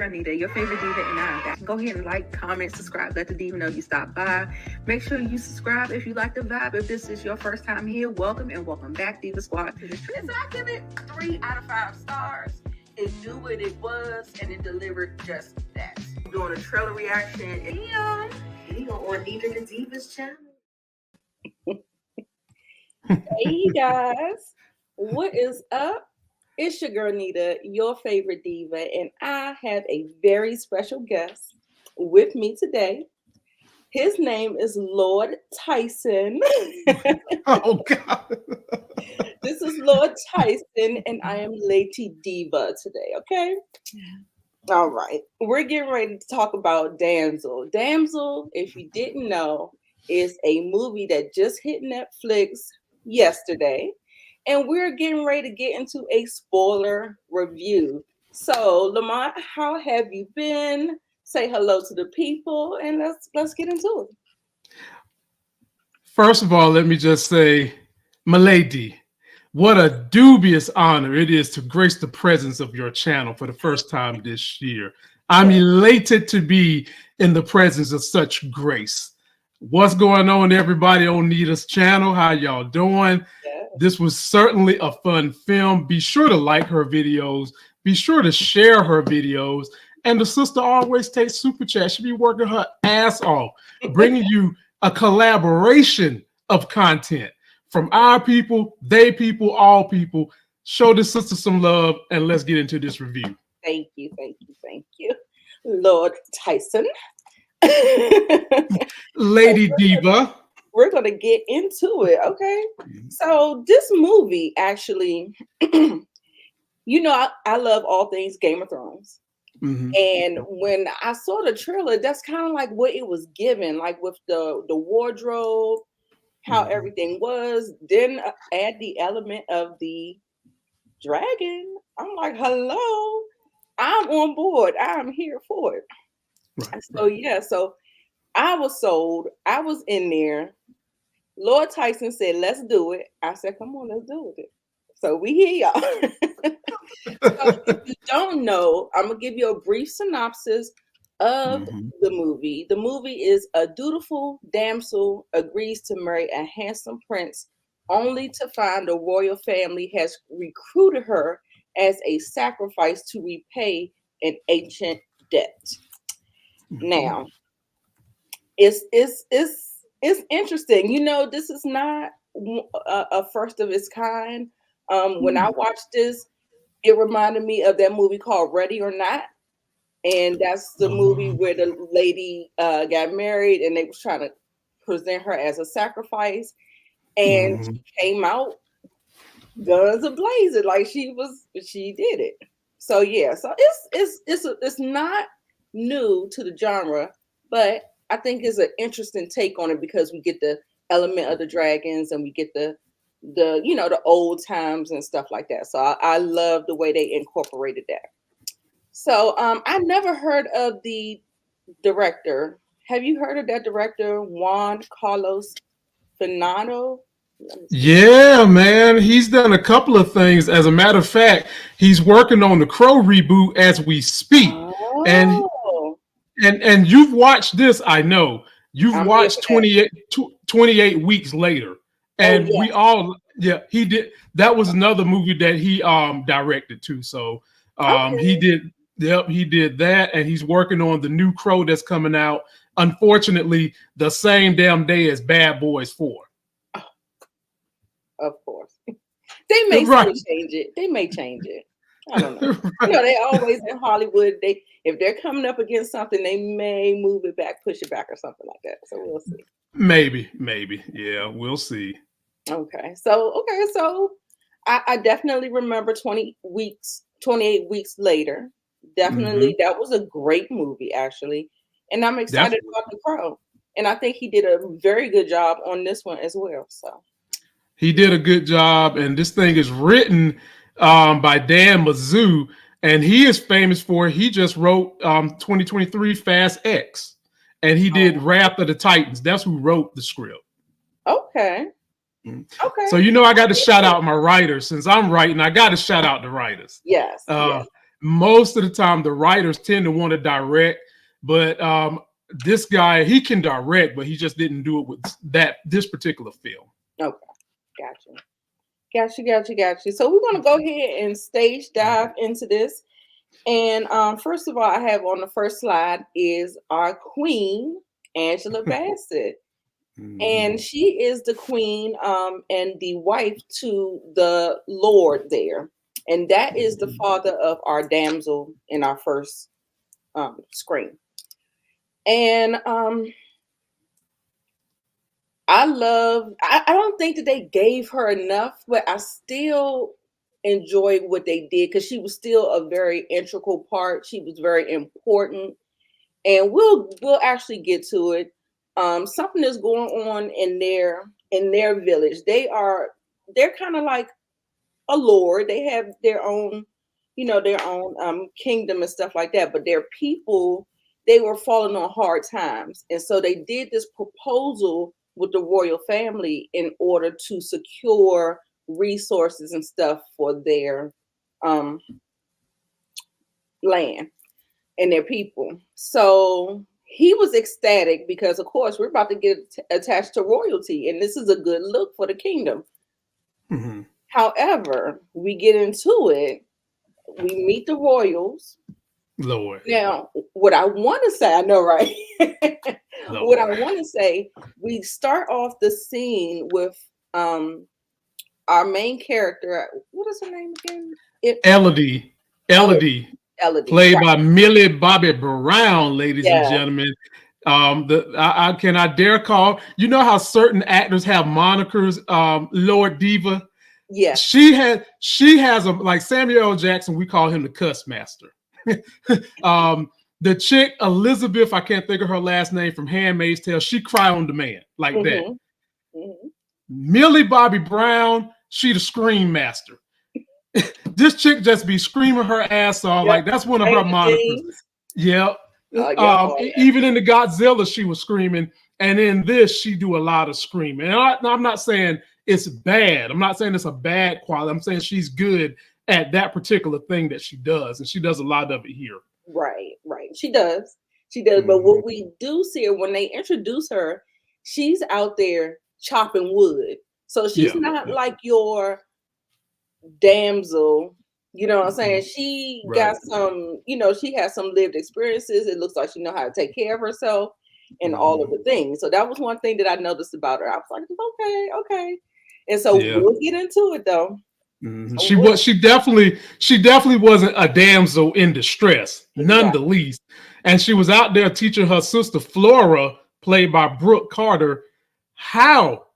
Anita, your favorite diva, and I. Go ahead and like, comment, subscribe. Let the diva know you stopped by. Make sure you subscribe if you like the vibe. If this is your first time here, welcome and welcome back, Diva Squad. So I give it 3 out of 5 stars. It knew what it was, and it delivered just that. I'm doing a trailer reaction. Damn. On Nita the Diva's channel. Hey guys, what is up? It's your girl Nita, your favorite diva, and I have a very special guest with me today. His name is Lord Tyson. Oh God. This is Lord Tyson, and I am Lady Diva today, okay? All right. We're getting ready to talk about DAMSEL. DAMSEL, if you didn't know, is a movie that just hit Netflix yesterday. And we're getting ready to get into a spoiler review. So, Lamont, how have you been? Say hello to the people, and let's get into it. First of all, let me just say, my lady, what a dubious honor it is to grace the presence of your channel for the first time this year. I'm elated to be in the presence of such grace. What's going on, everybody on Nita's channel? How y'all doing? This was certainly a fun film. Be sure to like her videos. Be sure to share her videos. And the sister always takes super chat. She be working her ass off, bringing you a collaboration of content from our people, they people, all people. Show the sister some love, and let's get into this review. Thank you, thank you, thank you, Lord Tyson. Lady Diva. We're going to get into it, okay? So this movie, actually, you know, I love all things Game of Thrones. And when I saw the trailer, that's kind of like what it was given, like with the wardrobe, how everything was. Then add the element of the dragon. I'm like, hello, I'm on board. I'm here for it. So I was sold. I was in there. Lord Tyson said, let's do it. I said, come on, let's do it. So we here, y'all. So if you don't know, I'm going to give you a brief synopsis of the movie. The movie is a dutiful damsel agrees to marry a handsome prince only to find the royal family has recruited her as a sacrifice to repay an ancient debt. Now, it's interesting. You know, this is not a first of its kind. When I watched this, it reminded me of that movie called Ready or Not. And that's the movie where the lady got married and they was trying to present her as a sacrifice. And she came out guns a-blazing, like she did it. So yeah, so it's not new to the genre, but I think it's an interesting take on it because we get the element of the dragons and we get the you know, the old times and stuff like that. So I love the way they incorporated that. So I never heard of the director. Have you heard of that director, Juan Carlos Fernando? Yeah, man. He's done a couple of things. As a matter of fact, he's working on the Crow reboot as we speak. Oh. And you've watched this, I know. You've watched 28 weeks later. And we all, he did. That was another movie that he directed too. So he did that, and he's working on the new Crow that's coming out. Unfortunately, the same damn day as Bad Boys 4. Of course. They may change it. They may change it. I don't know. You know, they always in Hollywood, if they're coming up against something, they may move it back, push it back, or something like that. So we'll see. Maybe. Yeah, we'll see. Okay. So I definitely remember 28 weeks later. Definitely, that was a great movie, actually. And I'm excited about The Crow. And I think he did a very good job on this one as well. So He did a good job, and this thing is written by Dan Mazeau, and he is famous for, he just wrote 2023 Fast X, and he did Wrath of the Titans. That's who wrote the script. Okay. Okay. So I got to shout out my writers. Since I'm writing, I got to shout out the writers. Yes. Most of the time, the writers tend to want to direct, but this guy, he can direct, but he just didn't do it with this particular film. Okay. Gotcha. So we're gonna go ahead and stage dive into this. And first of all, I have on the first slide is our queen, Angela Bassett. And she is the queen and the wife to the Lord there. And that is the father of our damsel in our first screen. And I don't think that they gave her enough, but I still enjoyed what they did because she was still a very integral part. She was very important. And we'll actually get to it. Something is going on in their village. They're kind of like a lord. They have their own, kingdom and stuff like that. But their people, they were falling on hard times, and so they did this proposal with the royal family in order to secure resources and stuff for their land and their people. So he was ecstatic because, of course, we're about to get attached to royalty, and this is a good look for the kingdom. Mm-hmm. However, we get into it. We meet the royals. Lord. Now, what I want to say, I know, right? What I want to say, we start off the scene with our main character. What is her name again? Elodie. Played by Millie Bobby Brown, ladies and gentlemen. Can I dare call? You know how certain actors have monikers, Lord Diva? Yeah. She has a, like Samuel L. Jackson, we call him the cuss master. The chick Elizabeth, I can't think of her last name, from Handmaid's Tale, she cry on demand like that. Mm-hmm. Millie Bobby Brown, she the scream master. This chick just be screaming her ass off. Like, that's one of her monikers. Yep. Even in the Godzilla, she was screaming, and in this, she do a lot of screaming. And I'm not saying it's bad. I'm not saying it's a bad quality. I'm saying she's good at that particular thing that she does, and she does a lot of it here. Right. She does. Mm-hmm. But what we do see her when they introduce her, she's out there chopping wood. So she's not like your damsel. You know what I'm saying? She got some, she has some lived experiences. It looks like she knows how to take care of herself and all of the things. So that was one thing that I noticed about her. I was like, okay. And so we'll get into it though. Mm-hmm. She definitely wasn't a damsel in distress, none the least. And she was out there teaching her sister Flora, played by Brooke Carter, how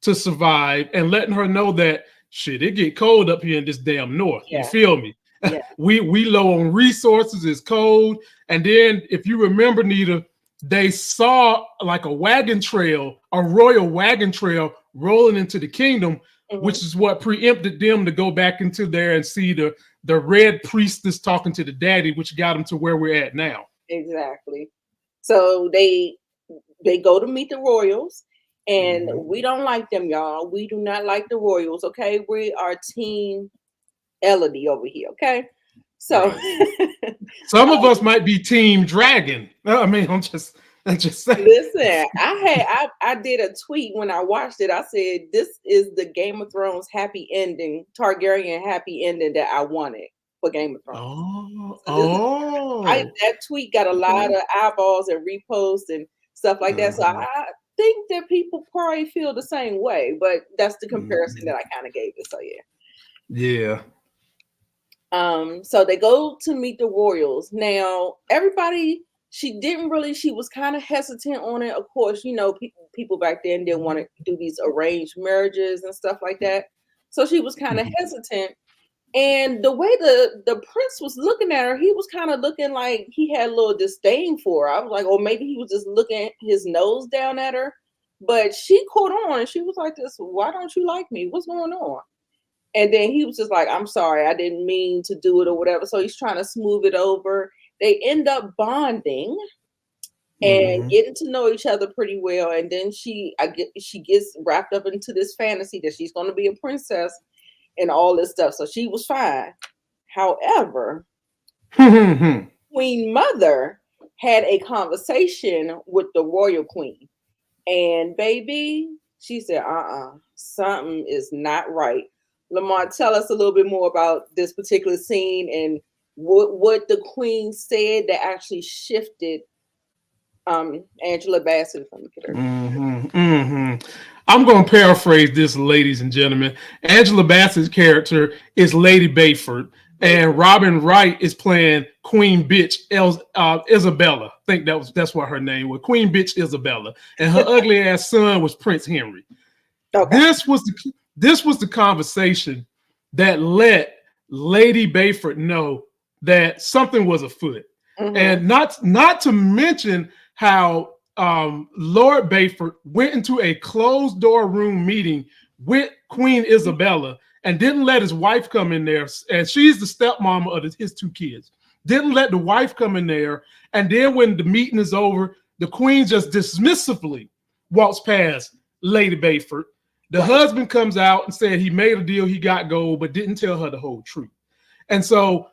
to survive, and letting her know that shit, it get cold up here in this damn north. You feel me? Yeah. we low on resources, it's cold. And then if you remember, Nita, they saw like a royal wagon trail rolling into the kingdom, which is what preempted them to go back into there and see the red priestess talking to the daddy, which got them to where we're at now. Exactly. So they go to meet the royals, and we don't like them, y'all. We do not like the royals, okay? We are team Elodie over here, okay? So some of us might be team Dragon. I mean, I'm just saying. Listen, I did a tweet when I watched it. I said, this is the Game of Thrones happy ending, Targaryen happy ending that I wanted for Game of Thrones. That tweet got a lot of eyeballs and reposts and stuff like that. So I think that people probably feel the same way, but that's the comparison that I kind of gave it. So yeah. So they go to meet the royals. Now, everybody, she was kind of hesitant on it. Of course, people back then didn't want to do these arranged marriages and stuff like that. So she was kind of hesitant. And the way the prince was looking at her, he was kind of looking like he had a little disdain for her. I was like, maybe he was just looking his nose down at her. But she caught on and she was like this, why don't you like me? What's going on? And then he was just like, I'm sorry, I didn't mean to do it or whatever. So he's trying to smooth it over. They end up bonding and getting to know each other pretty well. And then she gets wrapped up into this fantasy that she's going to be a princess and all this stuff. So she was fine. However, Queen Mother had a conversation with the royal queen. And baby, she said, something is not right. Lamont, tell us a little bit more about this particular scene and what the queen said that actually shifted Angela Bassett from the I'm going to paraphrase this, ladies and gentlemen. Angela Bassett's character is Lady Bayford, and Robin Wright is playing Queen Bitch Isabella. I think that's what her name was, Queen Bitch Isabella, and her ugly ass son was Prince Henry. Okay. This was the conversation that let Lady Bayford know that something was afoot, and not to mention how Lord Bayford went into a closed door room meeting with Queen Isabella and didn't let his wife come in there. And she's the stepmama of his 2 kids. Didn't let the wife come in there. And then when the meeting is over, the queen just dismissively walks past Lady Bayford. The husband comes out and said he made a deal, he got gold, but didn't tell her the whole truth. And so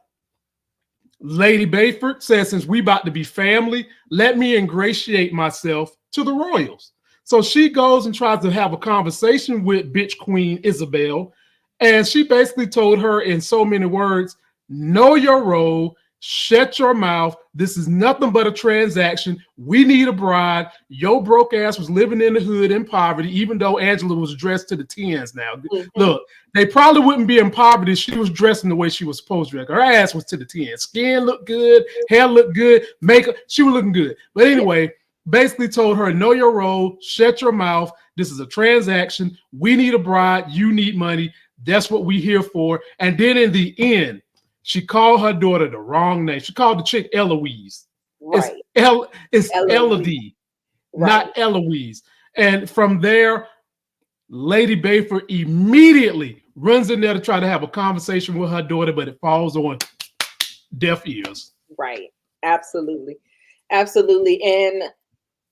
Lady Bayford says, since we about to be family, let me ingratiate myself to the royals. So she goes and tries to have a conversation with bitch Queen Isabel. And she basically told her in so many words, know your role, shut your mouth. This is nothing but a transaction. We need a bride. Your broke ass was living in the hood in poverty, even though Angela was dressed to the tens now. Look, they probably wouldn't be in poverty if she was dressing the way she was supposed to. Her ass was to the tens. Skin looked good, hair looked good, makeup, she was looking good. But anyway, basically told her, know your role, shut your mouth. This is a transaction. We need a bride. You need money. That's what we here for. And then in the end, she called her daughter the wrong name. She called the chick Eloise. Right. It's Elodie, not Eloise. And from there, Lady Bayford immediately runs in there to try to have a conversation with her daughter, but it falls on deaf ears. Right. Absolutely. Absolutely. And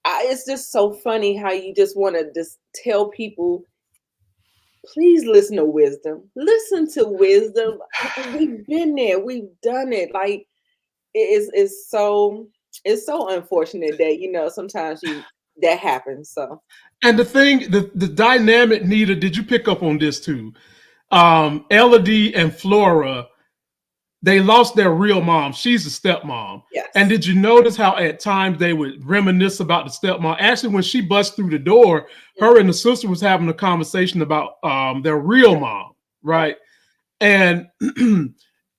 it's just so funny how you just want to just tell people, please listen to wisdom. Listen to wisdom. We've been there. We've done it. Like it's so unfortunate that sometimes that happens. So, and the thing, the dynamic, Nita, did you pick up on this too? Elodie and Flora, they lost their real mom. She's a stepmom. Yes. And did you notice how at times they would reminisce about the stepmom? Actually, when she bust through the door, her and the sister was having a conversation about their real mom, right? And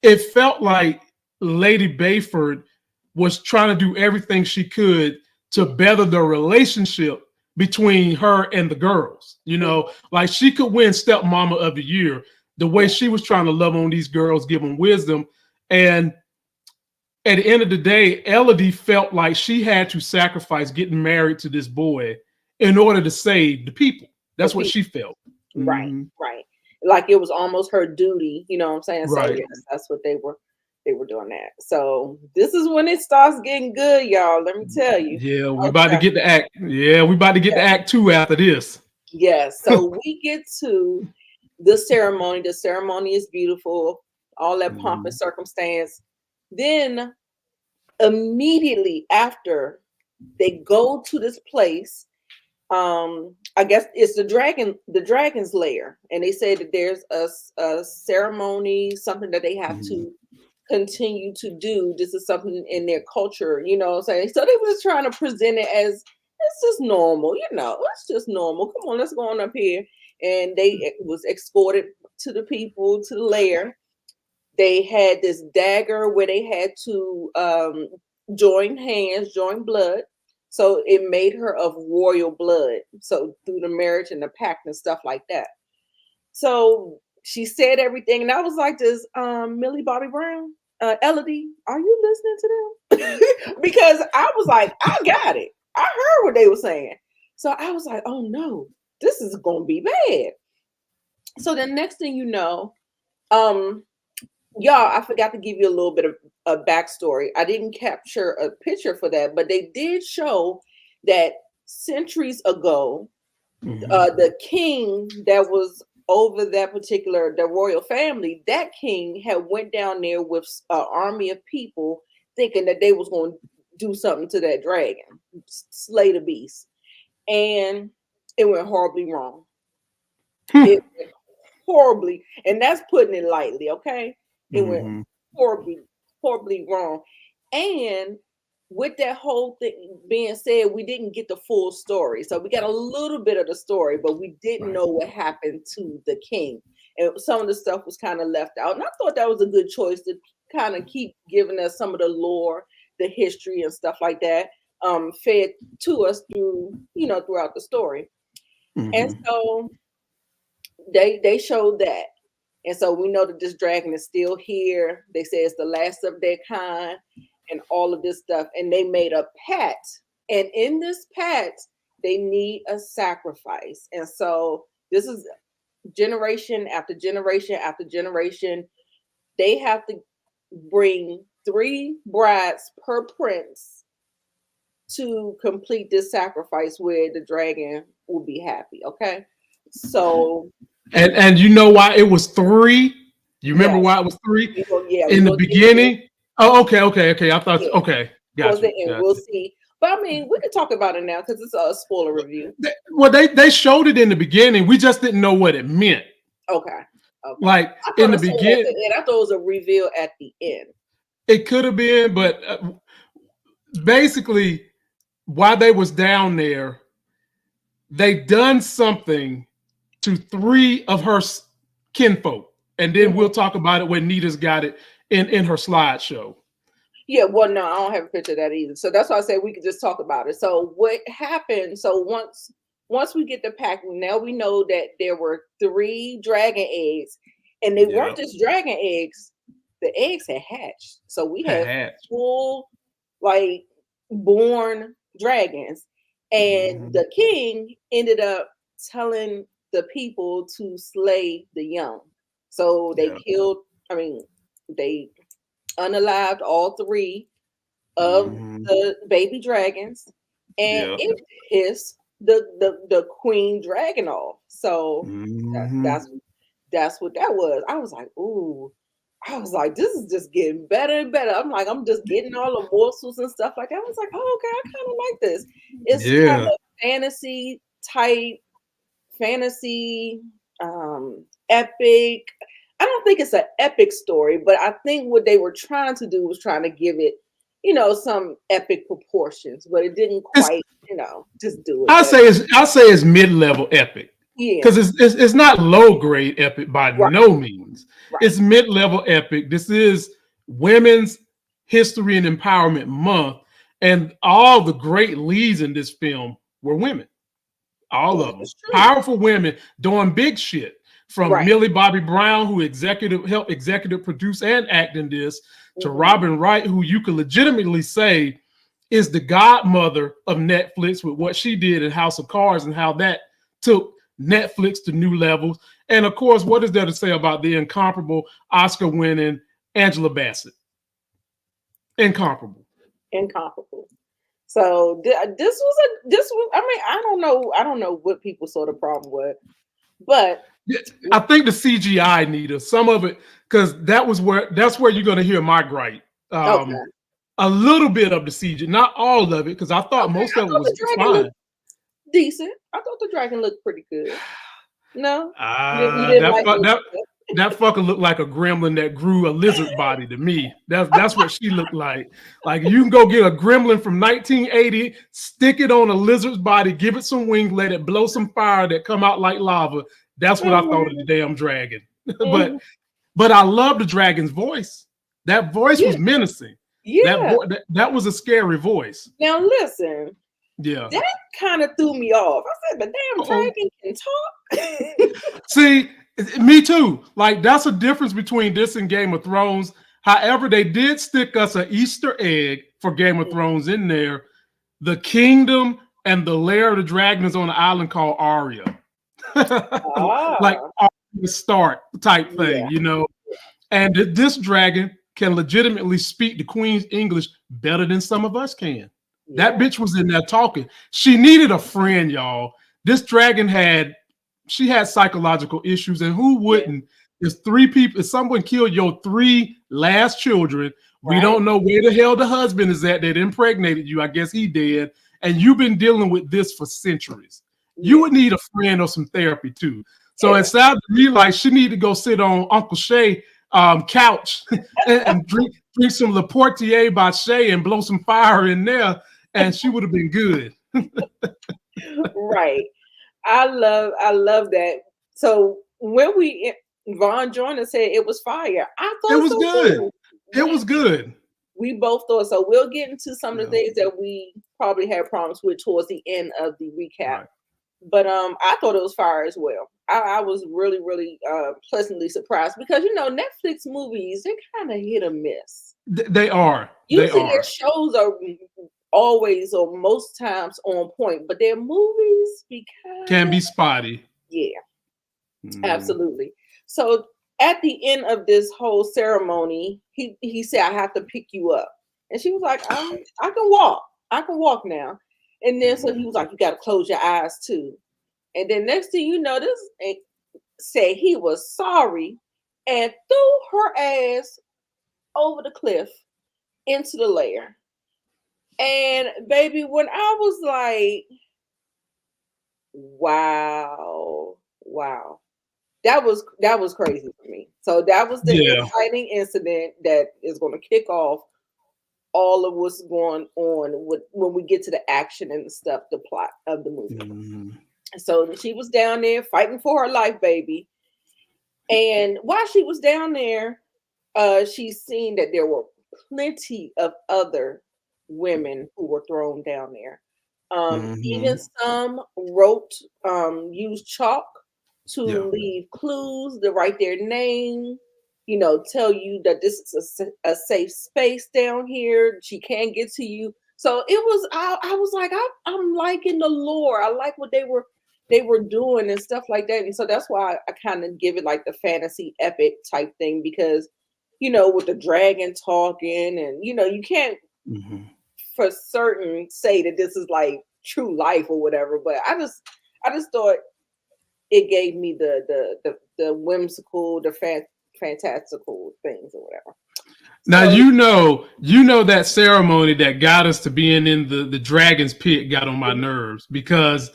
it felt like Lady Bayford was trying to do everything she could to better the relationship between her and the girls. Like she could win stepmama of the year the way she was trying to love on these girls, give them wisdom. And at the end of the day, Elodie felt like she had to sacrifice getting married to this boy in order to save the people. That's what she felt. Right, right. Like it was almost her duty, you know what I'm saying? So right. Yes, that's what they were doing that. So this is when it starts getting good, y'all. Let me tell you. Yeah, we're about to get the act. Yeah, we're about to get the act 2 after this. Yes. So we get to the ceremony. The ceremony is beautiful, all that pomp and circumstance. Then immediately after they go to this place, I guess it's the dragon's lair, and they say that there's a ceremony, something that they have to continue to do. This is something in their culture, you know what I'm saying? So they were just trying to present it as it's just normal, it's just normal. Come on, let's go on up here. And they was escorted to the people, to the lair. They had this dagger where they had to join hands, join blood. So it made her of royal blood. So through the marriage and the pact and stuff like that. So she said everything. And I was like this, Millie Bobby Brown, Elodie, are you listening to them? Because I was like, I got it. I heard what they were saying. So I was like, oh no, this is gonna be bad. So the next thing you know, y'all, I forgot to give you a little bit of a backstory. I didn't capture a picture for that, but they did show that centuries ago, the king that was over that particular, the royal family, that king had went down there with an army of people thinking that they was going to do something to that dragon, slay the beast. And it went horribly wrong. It went horribly, and that's putting it lightly, okay? It went horribly wrong. And with that whole thing being said, we didn't get the full story. So we got a little bit of the story, but we didn't know what happened to the king. And some of the stuff was kind of left out. And I thought that was a good choice to kind of keep giving us some of the lore, the history and stuff like that, fed to us through, throughout the story. And so they showed that. And so we know that this dragon is still here. They say it's the last of their kind and all of this stuff. And they made a pact. And in this pact, they need a sacrifice. And so this is generation after generation after generation. They have to bring 3 brides per prince to complete this sacrifice where the dragon will be happy. Okay. So and you know why it was 3? You remember why it was 3? In the beginning? Oh, okay. I thought okay. Gotcha. We'll see. But I mean, we can talk about it now because it's a spoiler review. They showed it in the beginning. We just didn't know what it meant. Okay. Like in the beginning, I thought it was a reveal at the end. It could have been, but basically, while they was down there, they done something to 3 of her kinfolk, and then we'll talk about it when Nita's got it in her slideshow. Yeah, well, no, I don't have a picture of that either. So that's why I said we could just talk about it. So what happened? So once we get the pack, now we know that there were 3 dragon eggs, and they weren't just dragon eggs. The eggs had hatched. So we had full, like, born dragons. And the king ended up telling the people to slay the young. So they they unalived all 3 of the baby dragons, and it pissed the queen dragon off. So that's what that was. I was like, ooh. I was like, this is just getting better and better. I'm just getting all the morsels and stuff like that. I was like, oh, okay, I kind of like this. It's kind of fantasy type, epic. I don't think it's an epic story, but I think what they were trying to do was trying to give it, some epic proportions, but it didn't quite, just do it. I say it's mid-level epic. Yeah, because it's not low grade epic by no means. It's mid-level epic. This is Women's History and Empowerment Month, and all the great leads in this film were women. All of them, powerful women doing big shit. From Millie Bobby Brown, who helped executive produce and act in this, to Robin Wright, who you could legitimately say is the godmother of Netflix with what she did in House of Cards and how that took Netflix to new levels. And of course, what is there to say about the incomparable Oscar-winning Angela Bassett? Incomparable. So this was. I mean, I don't know what people saw the problem with, but I think the CGI needed some of it, because that's where you're going to hear my gripe. A little bit of the CGI, not all of it, because I thought most of it was fine. Decent. I thought the dragon looked pretty good. No, that fucker looked like a gremlin that grew a lizard body to me. That's what she looked like. Like, you can go get a gremlin from 1980, stick it on a lizard's body, give it some wings, let it blow some fire that come out like lava. That's what I thought of the damn dragon. But I love the dragon's voice. That voice was menacing. Yeah, that was a scary voice. Now listen. Yeah, that kind of threw me off. I said, the damn dragon can talk. See, me too. Like, that's a difference between this and Game of Thrones. However, they did stick us an Easter egg for Game of Thrones in there. The kingdom and the lair of the dragon is on an island called Aria. Ah. Like the start type thing, you know. And this dragon can legitimately speak the Queen's English better than some of us can. That bitch was in there talking. She needed a friend, y'all. This dragon had psychological issues, and who wouldn't? There's 3 people. If someone killed your 3 last children, we don't know where the hell the husband is at that impregnated you. I guess he did. And you've been dealing with this for centuries. You would need a friend or some therapy too. So it sounded to me like she needed to go sit on Uncle Shay couch and drink some Le Portier by Shay and blow some fire in there, and she would have been good. Right. I love that. So when Vaughn joined and said it was fire, I thought it was good. Too. It was good. We both thought so. We'll get into some of the things that we probably had problems with towards the end of the recap. Right. But I thought it was fire as well. I was really, really pleasantly surprised because, you know, Netflix movies, they're kind of hit or miss. They are. Usually their shows are always or most times on point, but their movies can be spotty. Yeah, absolutely. So at the end of this whole ceremony, he said, "I have to pick you up," and she was like, "I can walk. I can walk now." And then so he was like, "You got to close your eyes too." And then next thing you know, this said he was sorry and threw her ass over the cliff into the lair. And baby, when I was like, wow, that was crazy for me. So that was the exciting incident that is going to kick off all of what's going on when we get to the action and the stuff, the plot of the movie. Mm-hmm. So she was down there fighting for her life, baby. And while she was down there, she's seen that there were plenty of other women who were thrown down there. Even some used chalk to leave clues, to write their name, you know, tell you that this is a safe space down here. She can't get to you. So it was, I was like, I'm liking the lore. I like what they were doing and stuff like that. And so that's why I kind of give it like the fantasy epic type thing, because, you know, with the dragon talking and, you know, you can't for certain say that this is like true life or whatever. But I just thought it gave me the whimsical, the fantastical things or whatever. Now, so, you know that ceremony that got us to being in the dragon's pit got on my nerves, because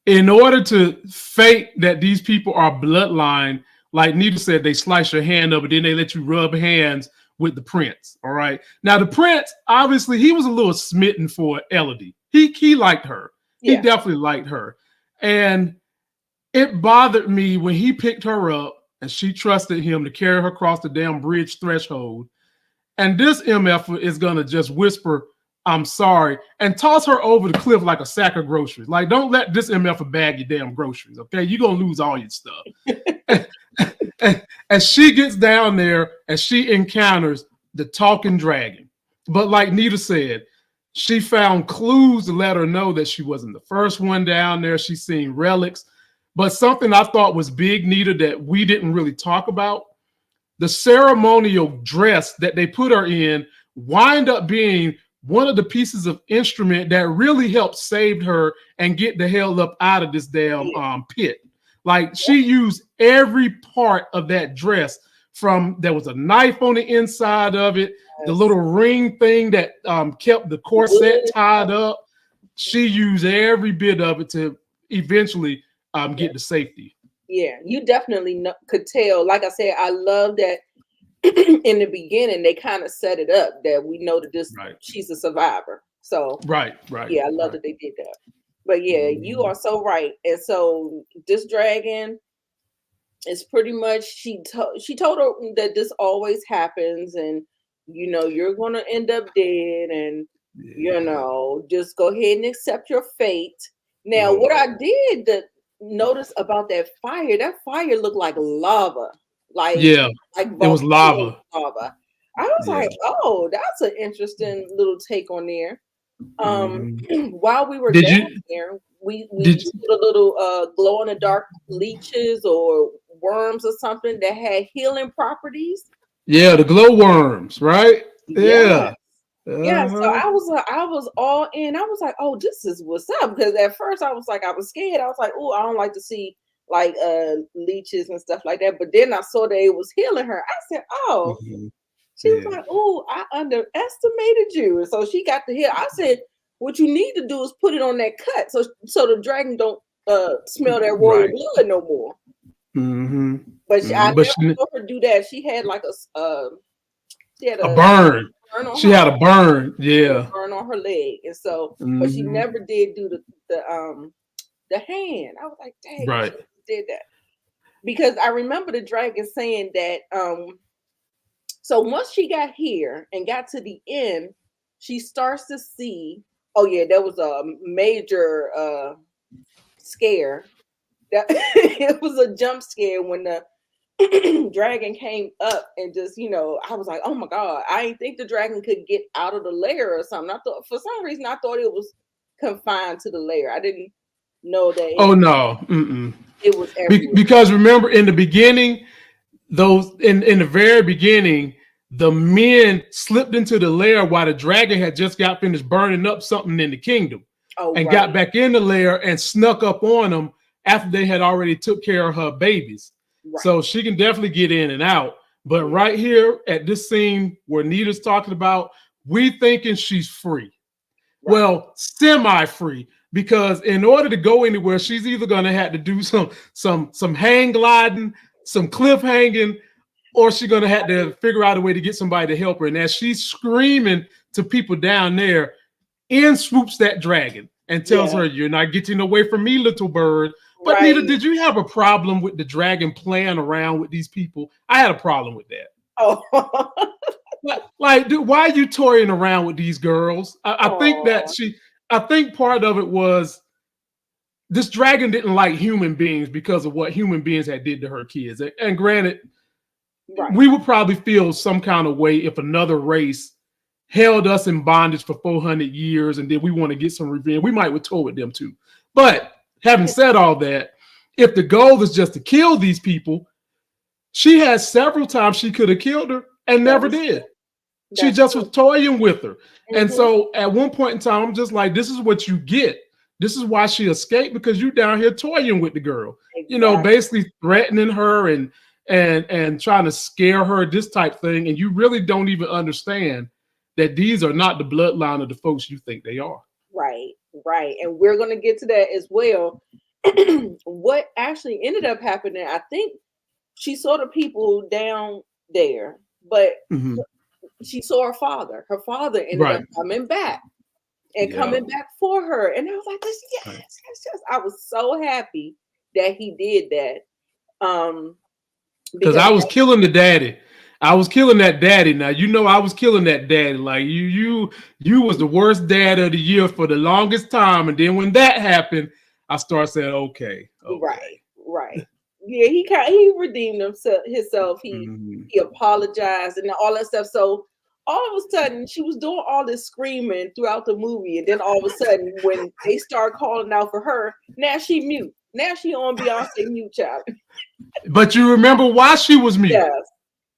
in order to fake that these people are bloodline, like Nita said, they slice your hand up and then they let you rub hands with the prince. All right. Now, the prince, obviously, he was a little smitten for Elodie. He liked her. He definitely liked her. And it bothered me when he picked her up and she trusted him to carry her across the damn bridge threshold. And this MF is going to just whisper, "I'm sorry," and toss her over the cliff like a sack of groceries. Like, don't let this MF bag your damn groceries, okay? You're going to lose all your stuff. and she gets down there and she encounters the talking dragon. But like Nita said, she found clues to let her know that she wasn't the first one down there. She's seen relics. But something I thought was big, Nita, that we didn't really talk about, the ceremonial dress that they put her in wind up being one of the pieces of instrument that really helped save her and get the hell up out of this damn pit. Like, she used every part of that dress. From there was a knife on the inside of it, the little ring thing that kept the corset tied up. She used every bit of it to eventually get to safety. Yeah, you definitely could tell. Like I said, I love that in the beginning they kind of set it up that we know that she's a survivor. So right. Yeah, I love that they did that. But yeah, you are so right. And so this dragon is pretty much, she told her that this always happens, and you know, you're gonna end up dead, and you know, just go ahead and accept your fate. Now, what I did notice about that fire looked like lava. Like it was lava. I was like, oh, that's an interesting little take on there. While we were down there, we put a little glow in the dark leeches or worms or something that had healing properties. Yeah, the glowworms, right? Yeah. Yeah, so I was all in. I was like, "Oh, this is what's up." Because at first I was like, I was scared. I was like, "Oh, I don't like to see like leeches and stuff like that." But then I saw that it was healing her. I said, "Oh." She was like, "Oh, I underestimated you." And so she got to heal. I said, "What you need to do is put it on that cut, so the dragon don't smell that royal blood no more." But I never saw her do that. She had like a burn. She had a burn, burn on her leg, and so, but she never did do the hand. I was like, dang, she did that, because I remember the dragon saying that. So once she got here and got to the end, she starts to see. Oh yeah, there was a major scare. That it was a jump scare when the dragon came up and just, I was like, oh my God, I didn't think the dragon could get out of the lair or something. I thought, for some reason, I thought it was confined to the lair. I didn't know that. It was everywhere. Because remember, in the beginning, in the very beginning, the men slipped into the lair while the dragon had just got finished burning up something in the kingdom, got back in the lair and snuck up on them after they had already took care of her babies. So she can definitely get in and out. But right here at this scene where Nita's talking about, we thinking she's free. Well, semi-free, because in order to go anywhere, she's either going to have to do some hang gliding, some cliff hanging, or she's going to have to figure out a way to get somebody to help her. And as she's screaming to people down there, in swoops that dragon and tells her, "You're not getting away from me, little bird." But Nita, did you have a problem with the dragon playing around with these people? I had a problem with that. Oh, like, dude, why are you toying around with these girls? I think part of it was this dragon didn't like human beings because of what human beings had did to her kids. And granted, we would probably feel some kind of way if another race held us in bondage for 400 years and then we want to get some revenge. We might would toy with them too. But having said all that, if the goal is just to kill these people, she had several times she could have killed her and never did. She just was toying with her. And so at one point in time, I'm just like, this is what you get. This is why she escaped, because you down here toying with the girl, basically threatening her and trying to scare her, this type thing. And you really don't even understand that these are not the bloodline of the folks you think they are. Right. And we're going to get to that as well. What actually ended up happening, I think she saw the people down there, but she saw her father. Her father ended up coming back and coming back for her. And I was like, I was so happy that he did that. Because I was killing the daddy. I was killing that daddy. Now, I was killing that daddy. Like you was the worst dad of the year for the longest time. And then when that happened, I started saying, okay. Right. Yeah, he redeemed himself. He apologized and all that stuff. So all of a sudden, she was doing all this screaming throughout the movie, and then all of a sudden, when they start calling out for her, now she mute. Now she on Beyonce mute, child. But you remember why she was mute? Yes.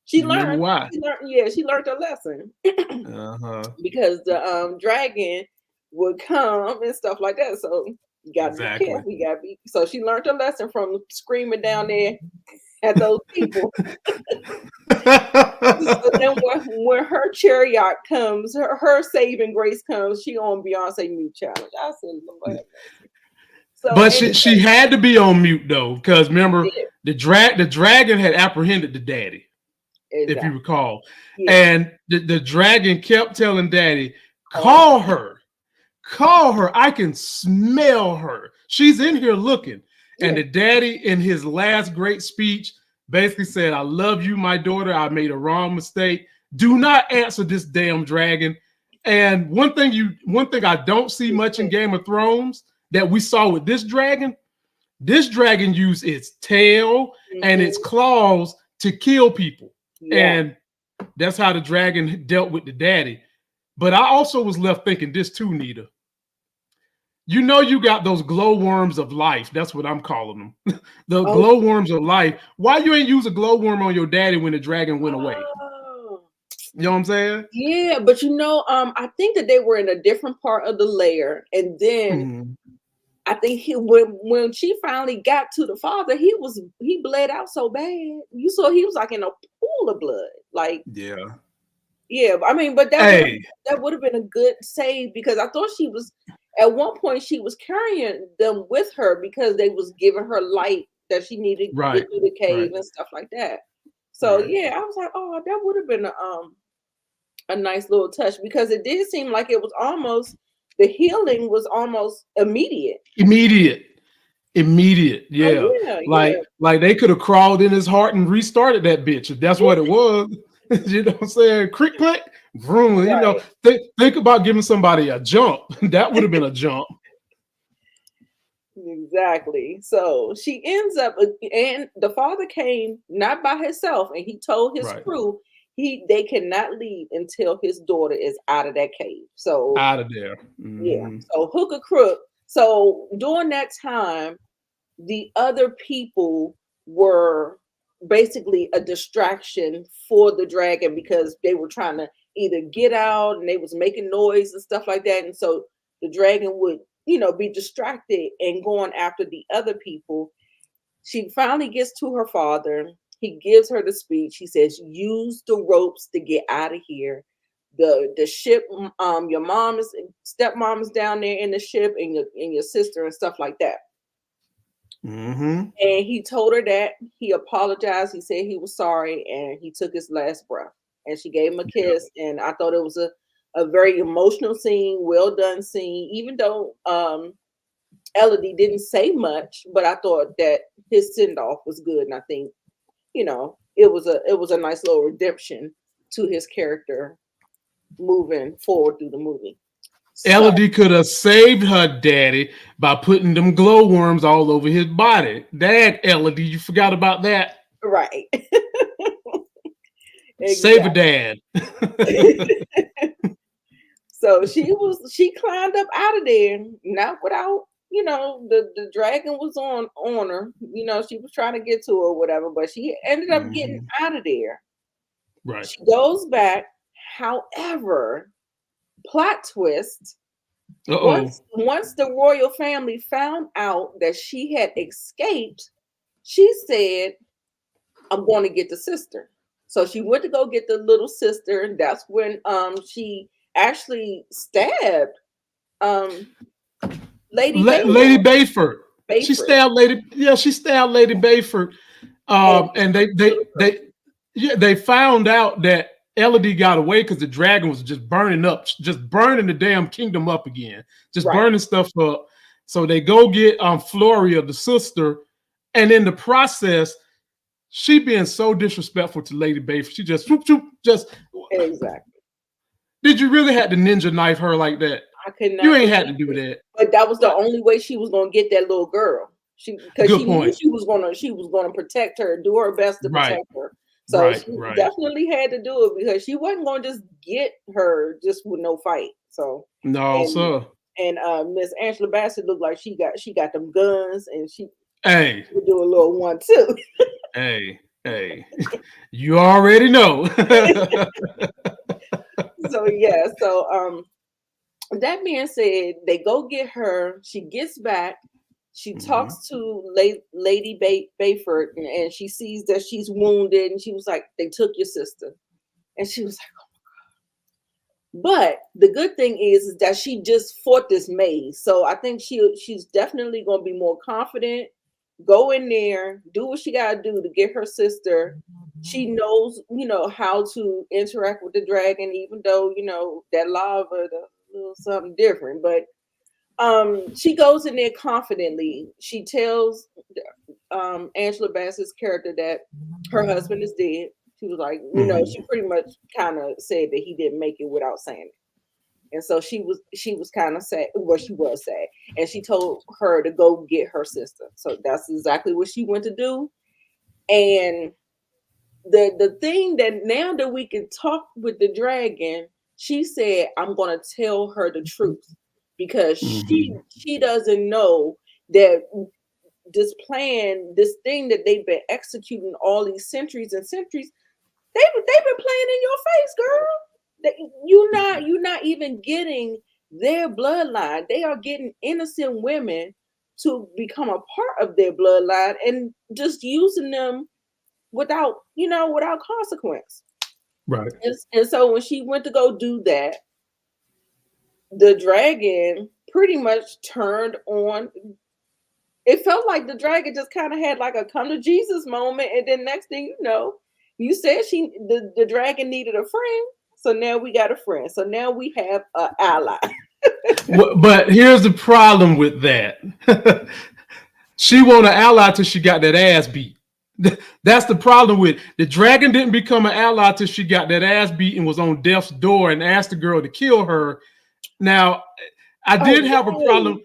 She learned why. She learned her lesson. Because the dragon would come and stuff like that. So you gotta be careful. You gotta be. So she learned her lesson from screaming down there at those people. So then when her chariot comes, her saving grace comes, she on Beyonce mute challenge. I said, Lord. So, but she had to be on mute though, because remember the dragon had apprehended the daddy. Exactly. If you recall. And the dragon kept telling daddy, call her. I can smell her. She's in here looking. And the daddy, in his last great speech, basically said, I love you, my daughter. I made a wrong mistake. Do not answer this damn dragon. And one thing I don't see much in Game of Thrones that we saw with this dragon used its tail and its claws to kill people. And that's how the dragon dealt with the daddy. But I also was left thinking this too, Nita. You know, you got those glowworms of life. That's what I'm calling them. The glowworms of life. Why you ain't use a glowworm on your daddy when the dragon went away? You know what I'm saying? Yeah, but I think that they were in a different part of the layer, and then I think when she finally got to the father, he bled out so bad. You saw he was like in a pool of blood. Like yeah. I mean, but that would have been a good save, because I thought she was at one point she was carrying them with her because they was giving her light that she needed to get through the cave and stuff like that. So yeah, I was like, oh, that would have been a nice little touch, because it did seem like it was almost, the healing was almost immediate. Yeah. Like they could have crawled in his heart and restarted that bitch if that's what it was. You know what I'm saying? Crick click, vroom. You know, think about giving somebody a jump. That would have been a jump. Exactly. So she ends up, and the father came not by himself, and he told his crew they cannot leave until his daughter is out of that cave. So out of there. Yeah. So hook or crook. So during that time, the other people were basically a distraction for the dragon, because they were trying to either get out and they was making noise and stuff like that. And so the dragon would, be distracted and going after the other people. She finally gets to her father. He gives her the speech. He says, use the ropes to get out of here. The ship, your stepmom is down there in the ship, and your sister and stuff like that. And he told her that. He apologized. He said he was sorry, and he took his last breath. And she gave him a kiss. And I thought it was a very emotional scene, well done scene, even though Elodie didn't say much, but I thought that his send-off was good. And I think, it was a nice little redemption to his character moving forward through the movie. Elodie could have saved her daddy by putting them glowworms all over his body. Dad, Elodie, you forgot about that. Right. Save a dad. So she climbed up out of there, not without, the dragon was on her. She was trying to get to her or whatever, but she ended up getting out of there. Right. She goes back. However, plot twist. Once the royal family found out that she had escaped, she said, I'm going to get the sister. So she went to go get the little sister, and that's when she actually stabbed Lady Bayford. She stabbed Lady Bayford. And they found out that Elodie got away because the dragon was just burning the damn kingdom up again, burning stuff up. So they go get Floria, the sister, and in the process, she being so disrespectful to Lady Bayford, she just exactly. Did you really have to ninja knife her like that? I could not. You ain't had to do that. But that was the only way she was gonna get that little girl. Because she knew she was gonna protect her, do her best to protect her. So she definitely had to do it, because she wasn't going to just get her just with no fight. So sir. And Miss Angela Bassett looked like she got them guns, and she would do a little 1-2. Hey, you already know. So that being said, they go get her. She gets back. She talks to Lady Bayford, and she sees that she's wounded, and she was like, they took your sister. And she was like, oh my God. But the good thing is that she just fought this maze. So I think she's definitely going to be more confident. Go in there, do what she got to do to get her sister. She knows, how to interact with the dragon, even though, that lava, a little something different. But she goes in there confidently. She tells Angela Bassett's character that her husband is dead. She was like, she pretty much kind of said that he didn't make it without saying it. And so she was kind of sad. Well, she was sad. And she told her to go get her sister. So that's exactly what she went to do. And the thing that now that we can talk with the dragon, she said, I'm going to tell her the truth because she doesn't know that this plan, this thing that they've been executing all these centuries and centuries, they've been playing in your face, girl. You're not even getting their bloodline. They are getting innocent women to become a part of their bloodline and just using them without consequence. Right. And so when she went to go do that, the dragon pretty much turned on. It felt like the dragon just kind of had like a come to Jesus moment, and then next thing you know, you said the dragon needed a friend. So now we got a friend. So now we have an ally. But here's the problem with that. She won an ally till she got that ass beat. That's the problem with the dragon. Didn't become an ally till she got that ass beat and was on death's door and asked the girl to kill her. Now, I did have a problem.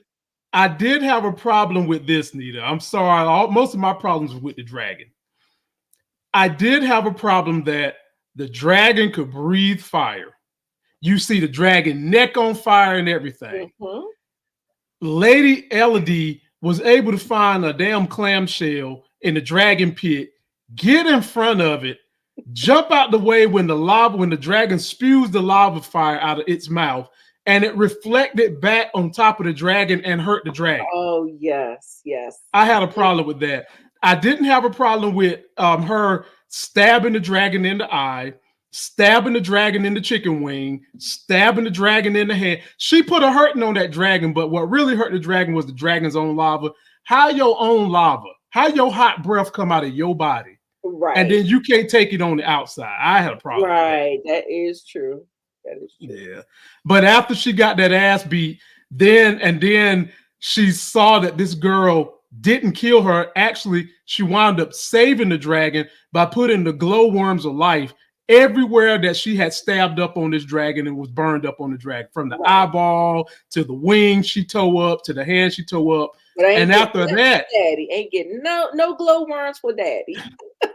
I did have a problem with this, Nita. I'm sorry. Most of my problems were with the dragon. I did have a problem that the dragon could breathe fire. You see the dragon neck on fire and everything. Lady Elodie was able to find a damn clamshell in the dragon pit, get in front of it, jump out the way when the dragon spews the lava fire out of its mouth, and it reflected back on top of the dragon and hurt the dragon. Oh, yes, yes. I had a problem with that. I didn't have a problem with her stabbing the dragon in the eye, stabbing the dragon in the chicken wing, stabbing the dragon in the head. She put a hurting on that dragon, but what really hurt the dragon was the dragon's own lava. How your own lava? How your hot breath come out of your body? Right. And then you can't take it on the outside. I had a problem. Right. That is true. That is true. Yeah. But after she got that ass beat, then she saw that this girl didn't kill her. Actually, she wound up saving the dragon by putting the glowworms of life everywhere that she had stabbed up on this dragon and was burned up on the dragon, from the eyeball to the wing she tore up to the hand she tore up. And after that, Daddy ain't getting no glowworms for Daddy.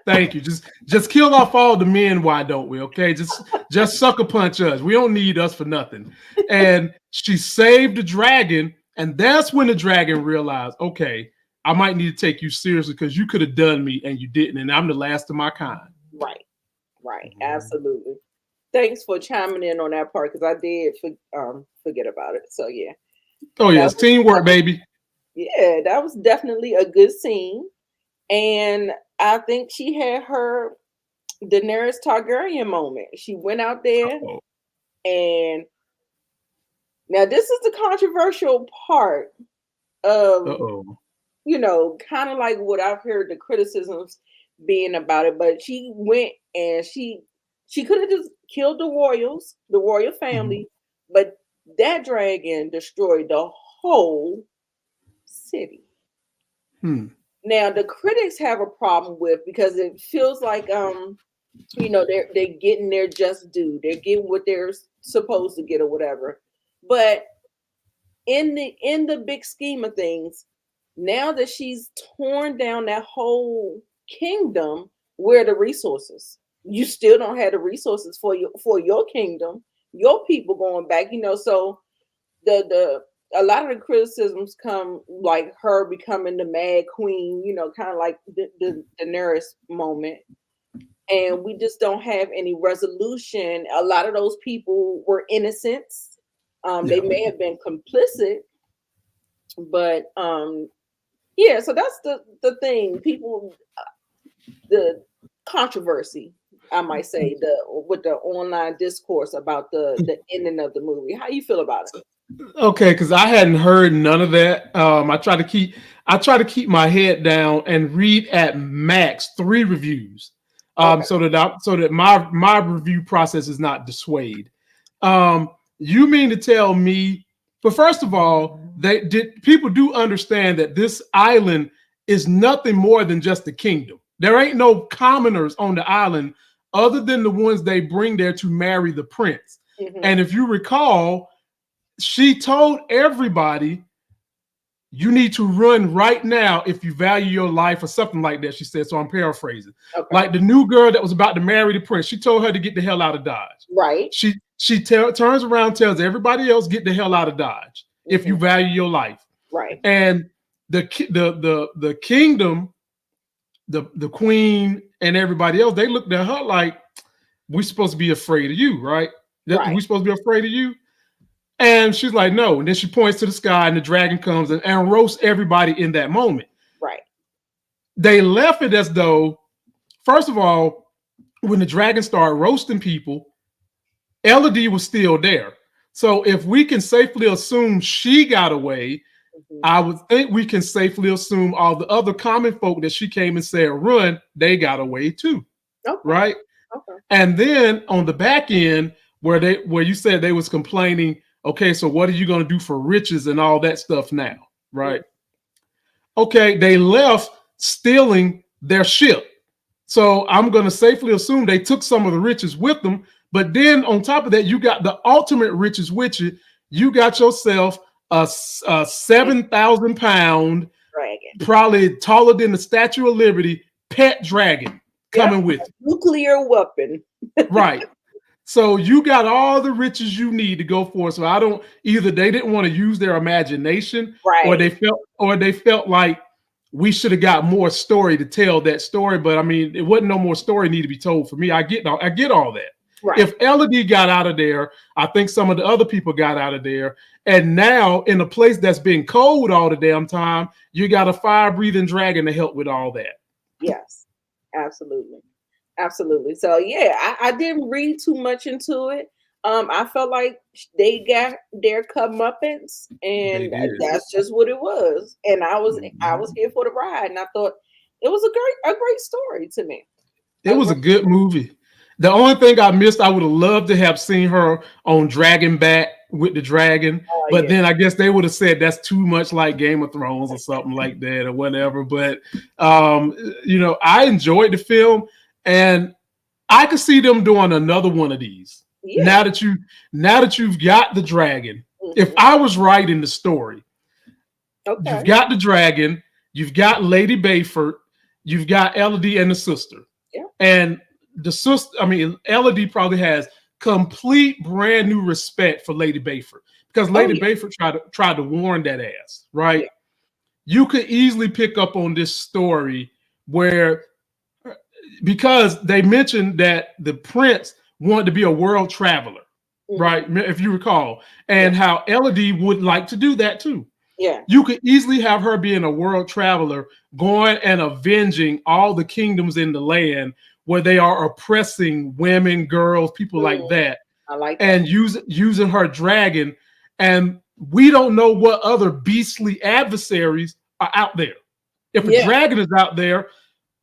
Thank you. Just kill off all the men. Why don't we? Okay, just sucker punch us. We don't need us for nothing. And she saved the dragon, and that's when the dragon realized, okay, I might need to take you seriously because you could have done me and you didn't, and I'm the last of my kind. Right, absolutely. Thanks for chiming in on that part because I did forget about it. So yeah. Oh yes, teamwork, baby. Yeah, that was definitely a good scene, and I think she had her Daenerys Targaryen moment. She went out there, and now this is the controversial part of, kind of like what I've heard the criticisms being about it. But she went and she could have just killed the royal family, but that dragon destroyed the whole city. Now the critics have a problem with, because it feels like they're getting their just due. They're getting what they're supposed to get or whatever. But in the big scheme of things, now that she's torn down that whole kingdom, where are the resources? You still don't have the resources for your kingdom, your people going back, so a lot of the criticisms come like her becoming the Mad Queen, kind of like the Daenerys moment. And we just don't have any resolution. A lot of those people were innocents. They may have been complicit, but so that's the thing. People, the controversy, I might say, with the online discourse about the ending of the movie. How you feel about it? Okay, because I hadn't heard none of that. I try to keep my head down and read at max 3 reviews, so that my review process is not dissuade. You mean to tell me? But first of all, people do understand that this island is nothing more than just a kingdom. There ain't no commoners on the island other than the ones they bring there to marry the prince. And if you recall, she told everybody, you need to run right now if you value your life, or something like that, she said. So I'm paraphrasing. Like the new girl that was about to marry the prince, she told her to get the hell out of Dodge. Right. She She turns around, tells everybody else, get the hell out of Dodge if you value your life. Right. And the kingdom, the queen and everybody else, they looked at her like, we're supposed to be afraid of you, right? We're supposed to be afraid of you. And she's like, no. And then she points to the sky and the dragon comes and roasts everybody in that moment. Right. They left it as though, first of all, when the dragon started roasting people, Elodie was still there. So if we can safely assume she got away, I would think we can safely assume all the other common folk that she came and said run, they got away too. Okay. Right? Okay. And then on the back end, where you said they was complaining, okay, so what are you going to do for riches and all that stuff now? Right? Okay, they left stealing their ship. So I'm going to safely assume they took some of the riches with them. But then on top of that, you got the ultimate riches with you. You got yourself a 7,000 pound, dragon, probably taller than the Statue of Liberty, pet dragon coming with you. Nuclear weapon. Right. So you got all the riches you need to go for. So either they didn't want to use their imagination, right, or they felt like we should have got more story to tell that story. But I mean, it wasn't no more story need to be told for me. I get all that. Right. If Elodie got out of there, I think some of the other people got out of there. And now in a place that's been cold all the damn time, you got a fire-breathing dragon to help with all that. Yes, absolutely. Absolutely. So yeah, I didn't read too much into it. I felt like they got their comeuppance, and that's just what it was. And I was here for the ride, and I thought it was a great story to me. It was a good movie. The only thing I missed, I would have loved to have seen her on Dragon Back with the dragon, but then I guess they would have said that's too much like Game of Thrones or something like that or whatever. But I enjoyed the film, and I could see them doing another one of these. Yeah. Now that you've got the dragon, if I was writing the story, you've got the dragon, you've got Lady Bayford, you've got Elodie and the sister, and the sister. I mean, Elodie probably has complete brand new respect for Lady Bayford because Lady Bayford tried to warn that ass, right? Yeah. You could easily pick up on this story where, because they mentioned that the prince wanted to be a world traveler, right? If you recall, and how Elodie would like to do that too. Yeah, you could easily have her being a world traveler, going and avenging all the kingdoms in the land where they are oppressing women, girls, people like that. I like that. And using her dragon. And we don't know what other beastly adversaries are out there. If a dragon is out there,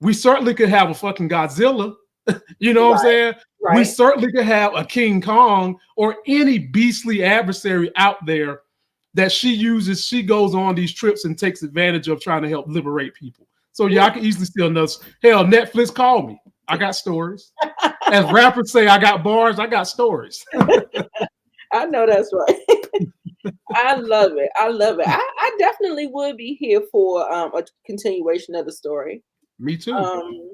we certainly could have a fucking Godzilla. You know what I'm saying? Right. We certainly could have a King Kong or any beastly adversary out there that she uses. She goes on these trips and takes advantage of trying to help liberate people. So yeah, I can easily steal those. Hell, Netflix, call me. I got stories. As rappers say, I got bars. I got stories. I know that's right. I love it. I love it. I definitely would be here for a continuation of the story. Me too.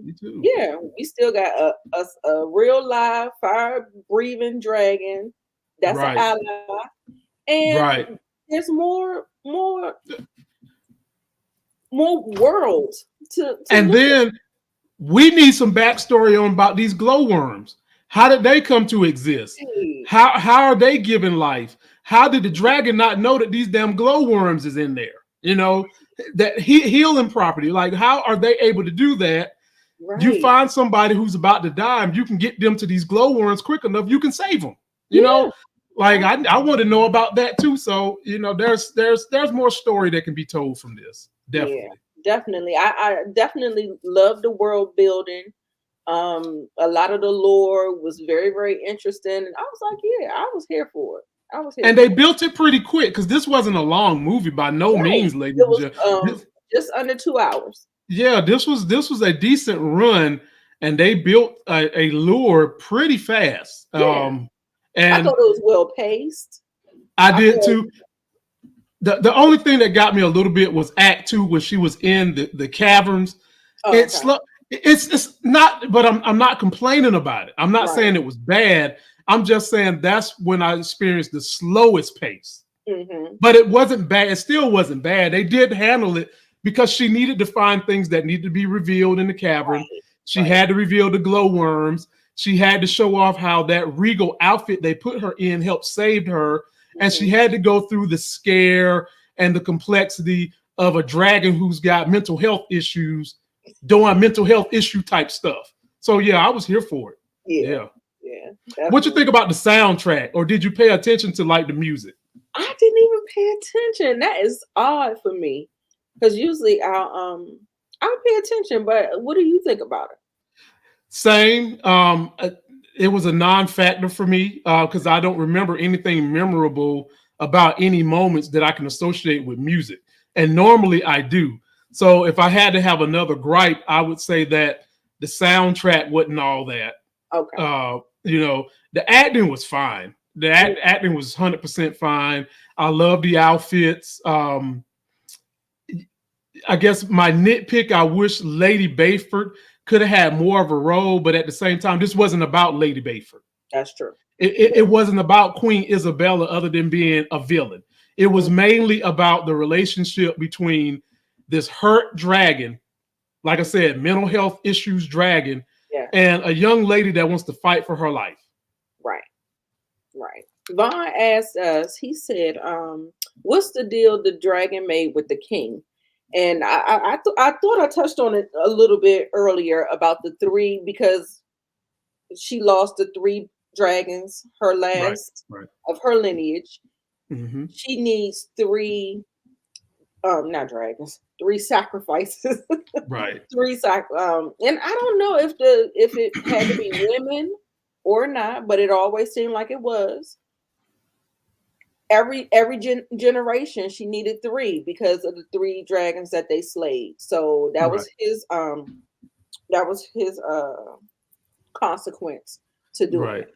Me too. Yeah, we still got a real live fire-breathing dragon. That's an ally. And there's more worlds to and then we need some backstory on about these glowworms. How did they come to exist? How are they given life? How did the dragon not know that these damn glowworms is in there? You know, that healing property. Like, how are they able to do that? Right. You find somebody who's about to die, and you can get them to these glowworms quick enough, you can save them. You know, like I want to know about that too. So, you know, there's more story that can be told from this. Definitely. Yeah. Definitely. I definitely love the world building. A lot of the lore was very, very interesting. And I was like, yeah, I was here for it. And they built it pretty quick because this wasn't a long movie by no means, ladies and gentlemen. Just under 2 hours. Yeah, this was a decent run, and they built a lore pretty fast. Yeah. And I thought it was well paced. I did too. The only thing that got me a little bit was Act 2 when she was in the caverns. It's not, but I'm not complaining about it. I'm not Right. saying it was bad. I'm just saying that's when I experienced the slowest pace. But it wasn't bad. It still wasn't bad. They did handle it because she needed to find things that needed to be revealed in the cavern. Right. She had to reveal the glowworms. She had to show off how that regal outfit they put her in helped save her. And she had to go through the scare and the complexity of a dragon who's got mental health issues doing mental health issue type stuff. So yeah, I was here for it. Yeah. What you think about the soundtrack, or did you pay attention to like the music? I didn't even pay attention. That is odd for me, because usually I'll pay attention. But what do you think about it? Same. It was a non-factor for me because I don't remember anything memorable about any moments that I can associate with music, and normally I do. So if I had to have another gripe, I would say that the soundtrack wasn't all that. Okay. The acting was fine. The acting was 100% fine. I love the outfits. I guess my nitpick, I wish Lady Bayford could have had more of a role, but at the same time, this wasn't about Lady Bayford. That's true. It wasn't about Queen Isabella other than being a villain. It was mainly about the relationship between this hurt dragon, like I said, mental health issues dragon, and a young lady that wants to fight for her life. Right. Vaughn asked us, he said, what's the deal the dragon made with the king? And I thought I touched on it a little bit earlier about the three, because she lost the three dragons, her last of her lineage. She needs three, not dragons, three sacrifices. Right. And I don't know if it had to be women or not, but it always seemed like it was. Every generation she needed three because of the three dragons that they slayed. So that was his consequence to do it.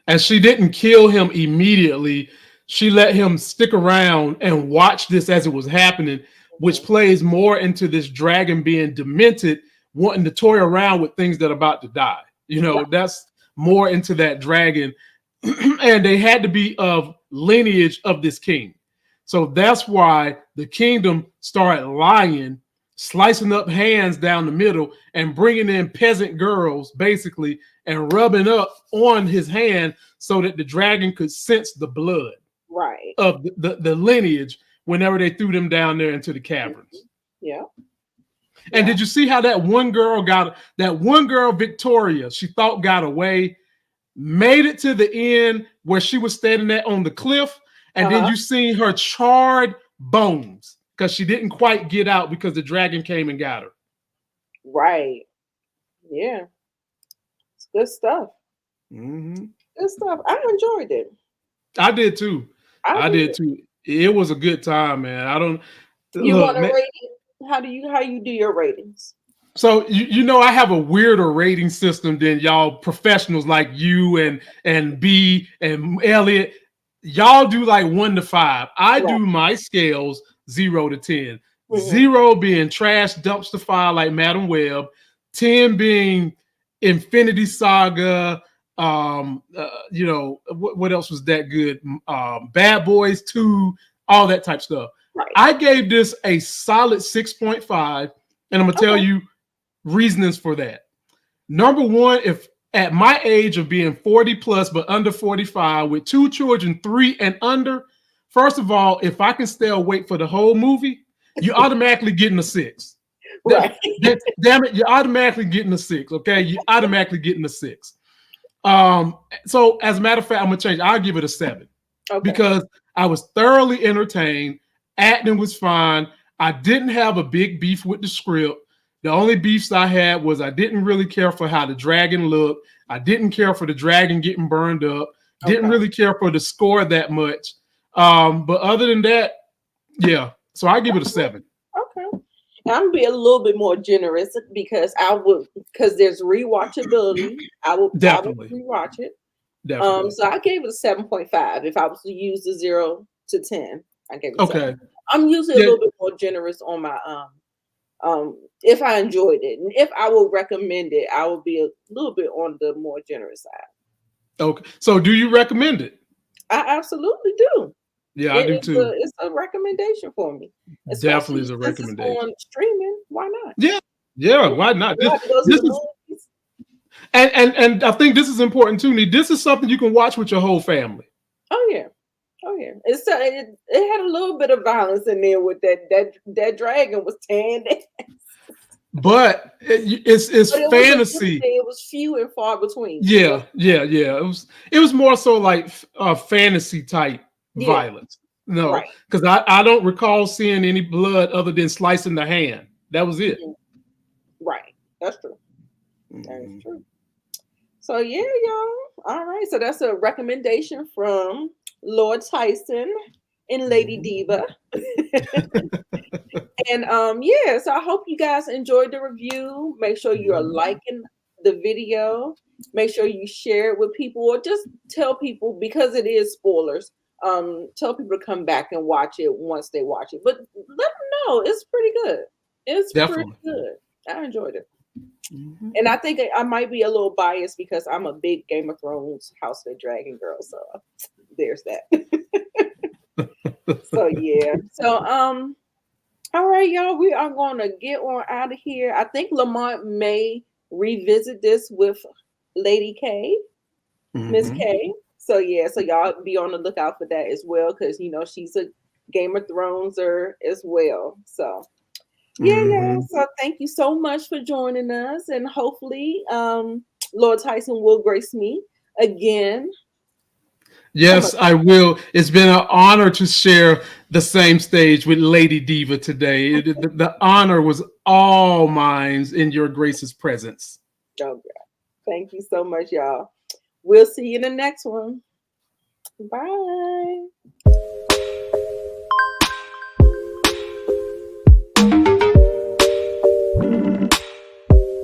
And she didn't kill him immediately. She let him stick around and watch this as it was happening, which plays more into this dragon being demented, wanting to toy around with things that are about to die. That's more into that dragon. And they had to be of lineage of this king. So that's why the kingdom started lying, slicing up hands down the middle and bringing in peasant girls basically and rubbing up on his hand so that the dragon could sense the blood of the lineage whenever they threw them down there into the caverns. And did you see how that one girl Victoria, she thought got away, made it to the end where she was standing there on the cliff, and then you seen her charred bones because she didn't quite get out because the dragon came and got her. It's good stuff. Good stuff. I enjoyed it. I did too. I did too. It was a good time, man. You want to rate it? How do you do your ratings? So I have a weirder rating system than y'all professionals like you and B and Elliot. Y'all do like 1 to 5. I do my scales 0 to 10. 0 being trash dumpster fire like Madam Web, 10 being Infinity Saga. What else was that good? Bad Boys 2, all that type stuff. I gave this a solid 6.5, and I'm gonna tell you reasonings for that. Number one, if at my age of being 40 plus but under 45 with 2 children, 3 and under, first of all, if I can stay awake for the whole movie, you're automatically getting a 6. Damn it, you're automatically getting a 6. Okay, you're automatically getting a 6. So as a matter of fact, I'm gonna change. I'll give it a 7 because I was thoroughly entertained. Acting was fine. I didn't have a big beef with the script. The only beefs I had was I didn't really care for how the dragon looked. I didn't care for the dragon getting burned up. Didn't really care for the score that much. But other than that, so I give it a 7. Okay. I'm gonna be a little bit more generous because there's rewatchability. I will rewatch it. Definitely. So I gave it a 7.5. If I was to use the 0 to 10, I gave it. Okay. 7. I'm usually a little bit more generous on my If I enjoyed it, and if I will recommend it, I will be a little bit on the more generous side. Okay. So do you recommend it? I absolutely do. Yeah, I do too. It's a recommendation for me. Definitely Especially is a since it's recommendation. on streaming. Why not? Yeah, why not? You have to go to the movies. And I think this is important too, Nee. This is something you can watch with your whole family. Oh yeah. It had a little bit of violence in there with that dragon was tan. But it's fantasy. It was few and far between. Yeah. It was more so like fantasy type violence. No, because I don't recall seeing any blood other than slicing the hand. That was it. Right. That's true. That is true. So yeah, y'all. All right. So that's a recommendation from Lord Tyson and Lady Diva. And so I hope you guys enjoyed the review. Make sure you are liking the video. Make sure you share it with people, or just tell people, because it is spoilers. Tell people to come back and watch it once they watch it. But let them know it's pretty good. It's pretty good. I enjoyed it. And I think I might be a little biased because I'm a big Game of Thrones House of the Dragon girl. So there's that. So yeah. So all right, y'all. We are gonna get on out of here. I think Lamont may revisit this with Lady K, Miss K. So yeah, so y'all be on the lookout for that as well, because she's a Game of Throneser as well. So yeah. So thank you so much for joining us, and hopefully Lord Tyson will grace me again. Yes, I will. It's been an honor to share the same stage with Lady Diva today. The honor was all mine in your grace's presence. Okay. Thank you so much, y'all. We'll see you in the next one. Bye.